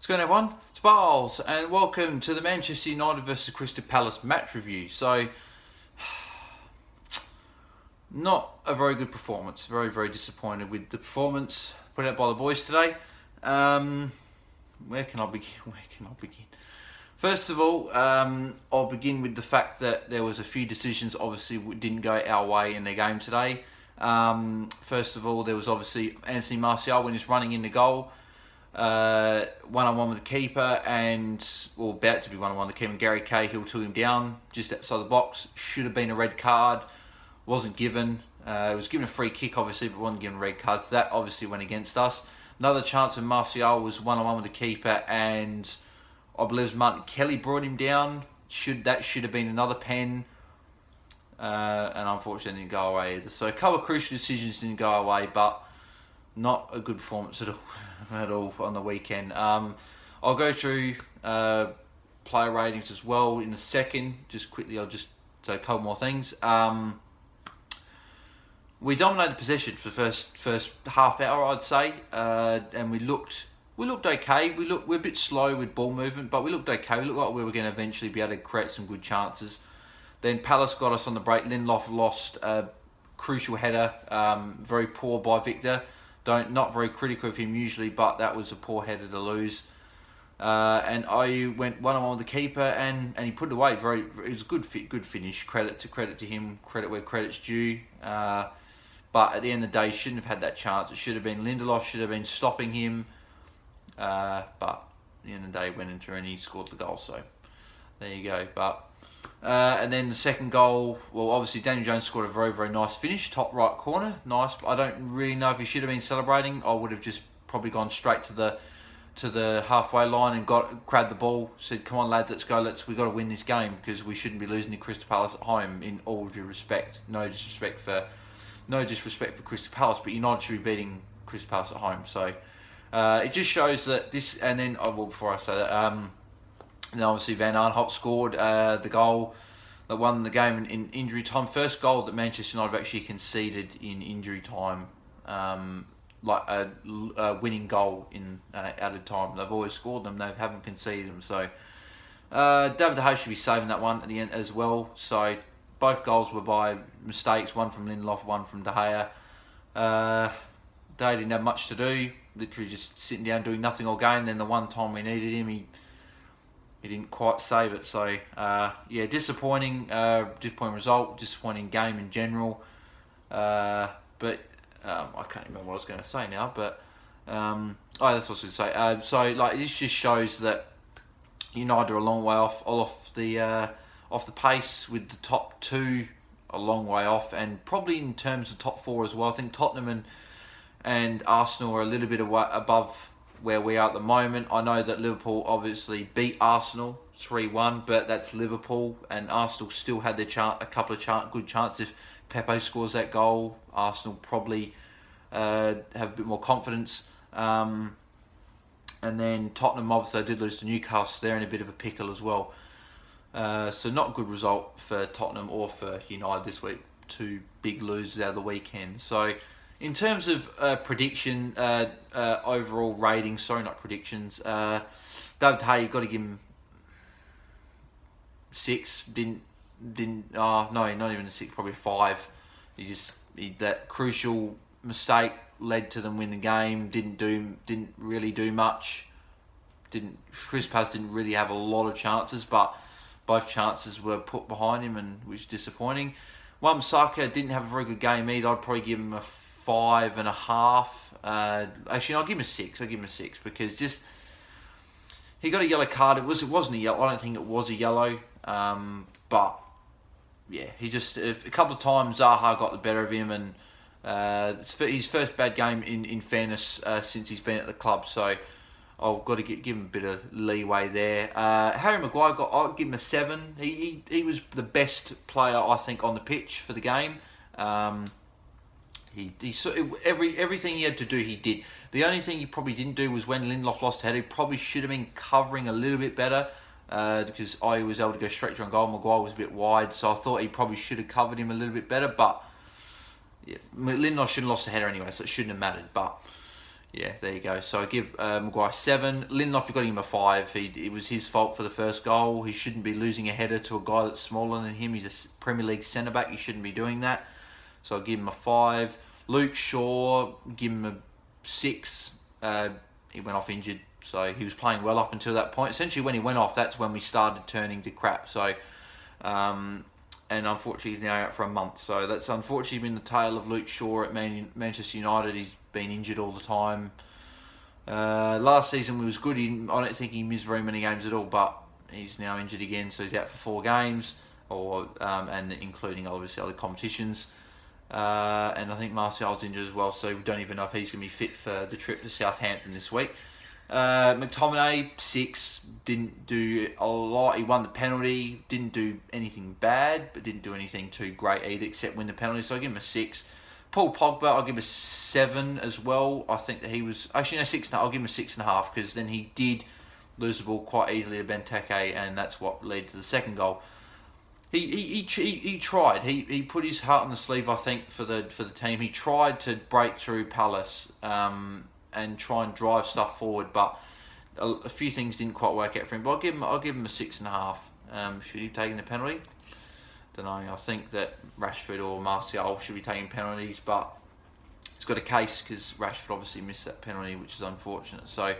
What's going on, everyone? It's Barles, and welcome to the Manchester United versus Crystal Palace match review. So, not a very good performance. Very, very disappointed with the performance put out by the boys today. Where can I begin? First of all, I'll begin with the fact that there was a few decisions obviously didn't go our way in their game today. First of all, there was obviously Anthony Martial when he's running in the goal. One-on-one with the keeper about to be one-on-one with the keeper, and Gary Cahill took him down just outside the box. Should have been a red card, wasn't given. It was given a free kick obviously, but wasn't given a red card, so that obviously went against us. Another chance of Martial was one-on-one with the keeper, and I believe it was Martin Kelly brought him down. That should have been another pen, and unfortunately didn't go away either. So a couple of crucial decisions didn't go away, but not a good performance at all on the weekend. I'll go through player ratings as well in a second. Just quickly, I'll just say a couple more things. We dominated possession for the first half hour, I'd say, and we looked okay. We're a bit slow with ball movement, but we looked okay. We looked like we were going to eventually be able to create some good chances. Then Palace got us on the break. Lindelof lost a crucial header, very poor by Victor. Not very critical of him usually, but that was a poor header to lose. And Ayew went one-on-one with the keeper, and he put it away. It was a good finish. Credit to him. Credit where credit's due. But at the end of the day, he shouldn't have had that chance. It should have been Lindelof. Should have been stopping him. But at the end of the day, he went into and he scored the goal. So there you go. But and then the second goal, well, obviously Daniel Jones scored a very, very nice finish, top right corner, nice. I don't really know if he should have been celebrating. I would have just probably gone straight to the halfway line and grabbed the ball, said, "Come on, lads, let's go. We got to win this game because we shouldn't be losing to Crystal Palace at home." In all due respect, no disrespect for Crystal Palace, but United should be beating Crystal Palace at home. So it just shows that this. And then, before I say that. And obviously Van Aanholt scored the goal that won the game in injury time. First goal that Manchester United have actually conceded in injury time, like a winning goal in added time. They've always scored them, they haven't conceded them. So David De Gea should be saving that one at the end as well. So both goals were by mistakes, one from Lindelof, one from De Gea. They didn't have much to do, literally just sitting down doing nothing all game. Then the one time we needed him, he didn't quite save it. So, disappointing result, disappointing game in general. But I can't remember what I was going to say now. But that's what I was going to say. This just shows that United are a long way off the pace, with the top two a long way off, and probably in terms of top four as well. I think Tottenham and Arsenal are a little bit above where we are at the moment. I know that Liverpool obviously beat Arsenal 3-1, but that's Liverpool, and Arsenal still had a couple of good chances. If Pepe scores that goal, Arsenal probably have a bit more confidence. And then Tottenham obviously did lose to Newcastle. They're in a bit of a pickle as well. So not a good result for Tottenham or for United this week. Two big losers out of the weekend. So in terms of prediction, overall rating, not predictions. David De Gea, you got to give him 6. Not even a 6, probably a 5. That crucial mistake led to them win the game. Didn't really do much. Crystal Palace didn't really have a lot of chances, but both chances were put behind him, and which is disappointing. Wan-Bissaka didn't have a very good game either. I'd probably give him a 5.5. Actually, I'll give him a 6. Because just he got a yellow card. It wasn't a yellow. I don't think it was a yellow. But yeah, he just a couple of times Zaha got the better of him, and it's his first bad game in fairness since he's been at the club. So I've got to give him a bit of leeway there. Harry Maguire I'll give him a 7. He was the best player, I think, on the pitch for the game. Everything he had to do, he did. The only thing he probably didn't do was when Lindelof lost the header. He probably should have been covering a little bit better, because I was able to go straight to goal. Maguire was a bit wide, so I thought he probably should have covered him a little bit better. But yeah, Lindelof shouldn't have lost the header anyway, so it shouldn't have mattered. But Yeah, there you go. So I give Maguire 7. Lindelof, you got him a 5. It was his fault for the first goal. He shouldn't be losing a header to a guy that's smaller than him. He's a Premier League centre back. You shouldn't be doing that. So I'll give him a 5. Luke Shaw, give him a 6. He went off injured, so he was playing well up until that point. Essentially, when he went off, that's when we started turning to crap. So, and unfortunately, he's now out for a month. So that's unfortunately been the tale of Luke Shaw at Manchester United. He's been injured all the time. Last season he was good. I don't think he missed very many games at all, but he's now injured again, so he's out for 4 games, and including obviously other competitions. And I think Martial's injured as well, so we don't even know if he's going to be fit for the trip to Southampton this week. McTominay, 6, didn't do a lot. He won the penalty, didn't do anything bad, but didn't do anything too great either, except win the penalty, so I give him a 6. Paul Pogba, I'll give him a 7 as well. I think that he was... Actually, no, 6. I'll give him a 6.5, because then he did lose the ball quite easily to Benteke, and that's what led to the second goal. He tried. He put his heart on the sleeve, I think, for the team. He tried to break through Palace and try and drive stuff forward, but a few things didn't quite work out for him. But I'll give him a 6.5. Should he have taken the penalty? Don't know. I think that Rashford or Martial should be taking penalties, but he's got a case because Rashford obviously missed that penalty, which is unfortunate. So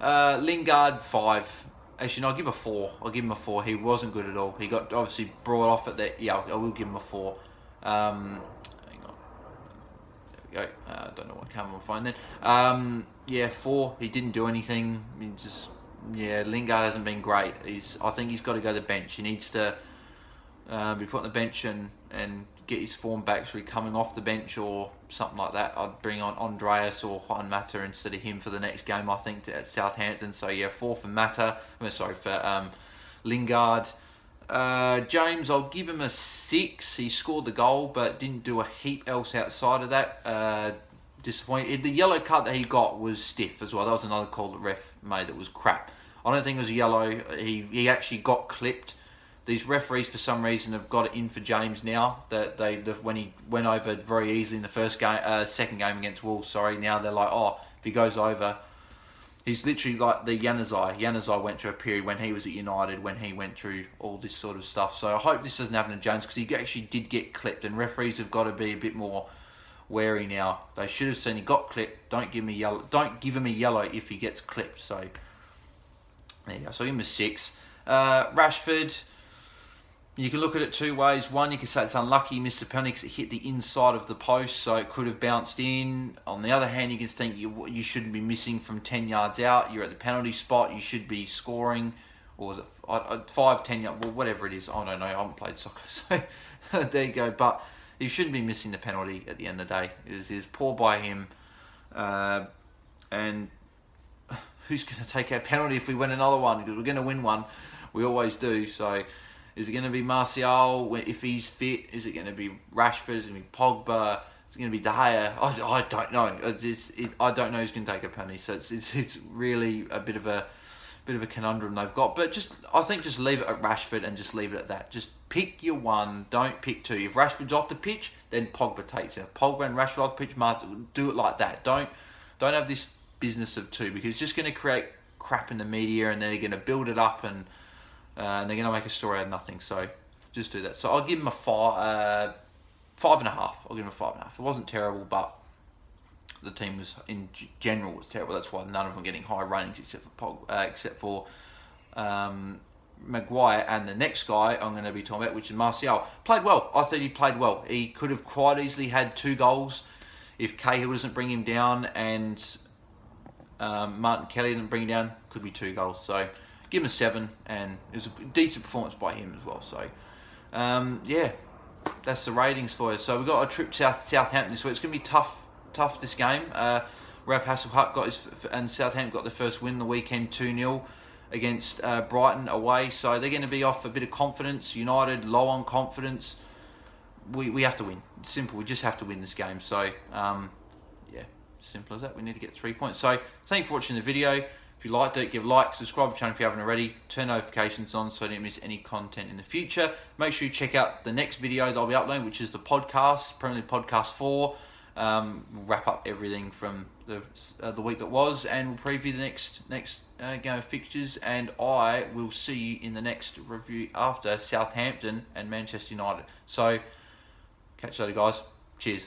Lingard, 5. Actually, no, I'll give him a 4. I'll give him a 4. He wasn't good at all. He got obviously brought off at that. Yeah, I will give him a 4. Hang on. There we go. I don't know what came on my phone then. Yeah, 4. He didn't do anything. Lingard hasn't been great. I think he's got to go to the bench. He needs to be put on the bench and get his form back, so he's coming off the bench or something like that. I'd bring on Andreas or Juan Mata instead of him for the next game, I think, at Southampton. So yeah, 4 for Mata. For Lingard. James, I'll give him a 6. He scored the goal, but didn't do a heap else outside of that. Disappointed. The yellow card that he got was stiff as well. That was another call that ref made that was crap. I don't think it was a yellow. He actually got clipped. These referees, for some reason, have got it in for James now. That when he went over very easily in the second game against Wolves. Now they're like, if he goes over, he's literally like the Januzaj. Januzaj went through a period when he was at United, when he went through all this sort of stuff. So I hope this doesn't happen to Jones, because he actually did get clipped, and referees have got to be a bit more wary now. They should have seen he got clipped. Don't give him a yellow if he gets clipped. So there you go. So I'll give him a 6. Rashford. You can look at it 2 ways. One, you can say it's unlucky he missed the penalty because it hit the inside of the post, so it could have bounced in. On the other hand, you can think you shouldn't be missing from 10 yards out. You're at the penalty spot. You should be scoring. Or was it 5, 10 yards? Well, whatever it is. I don't know. I haven't played soccer, so there you go. But you shouldn't be missing the penalty at the end of the day. It is poor by him. And who's going to take our penalty if we win another one? Because we're going to win one. We always do, so... Is it going to be Martial if he's fit? Is it going to be Rashford? Is it going to be Pogba? Is it going to be De Gea? I don't know. I don't know who's going to take a penalty. So it's really a bit of a conundrum they've got. But I think just leave it at Rashford and just leave it at that. Just pick your one. Don't pick 2. If Rashford's off the pitch, then Pogba takes it. If Pogba and Rashford off the pitch, Martial, do it like that. Don't have this business of 2, because it's just going to create crap in the media, and then they're going to build it up and they're going to make a story out of nothing. So just do that. So I'll give him a 5.5. I'll give him a 5.5. It wasn't terrible, but the team was in general was terrible. That's why none of them are getting high ratings except for Maguire and the next guy I'm going to be talking about, which is Martial. Played well. I thought he played well. He could have quite easily had 2 goals if Cahill doesn't bring him down and Martin Kelly didn't bring him down. Could be 2 goals. So give him a 7, and it was a decent performance by him as well. So, yeah, that's the ratings for you. So we've got a trip to Southampton this week. It's going to be tough this game. Ralph Hasselhut and Southampton got their first win the weekend, 2-0 against Brighton away. So they're going to be off a bit of confidence. United low on confidence. We have to win. It's simple. We just have to win this game. So, yeah, simple as that. We need to get 3 points. So thank you for watching the video. If you liked it, give a like, subscribe to the channel if you haven't already, turn notifications on so you don't miss any content in the future. Make sure you check out the next video that I'll be uploading, which is the podcast, Premier League Podcast 4. We'll wrap up everything from the week that was, and we'll preview the next game of fixtures. And I will see you in the next review after Southampton and Manchester United. So catch you later, guys. Cheers.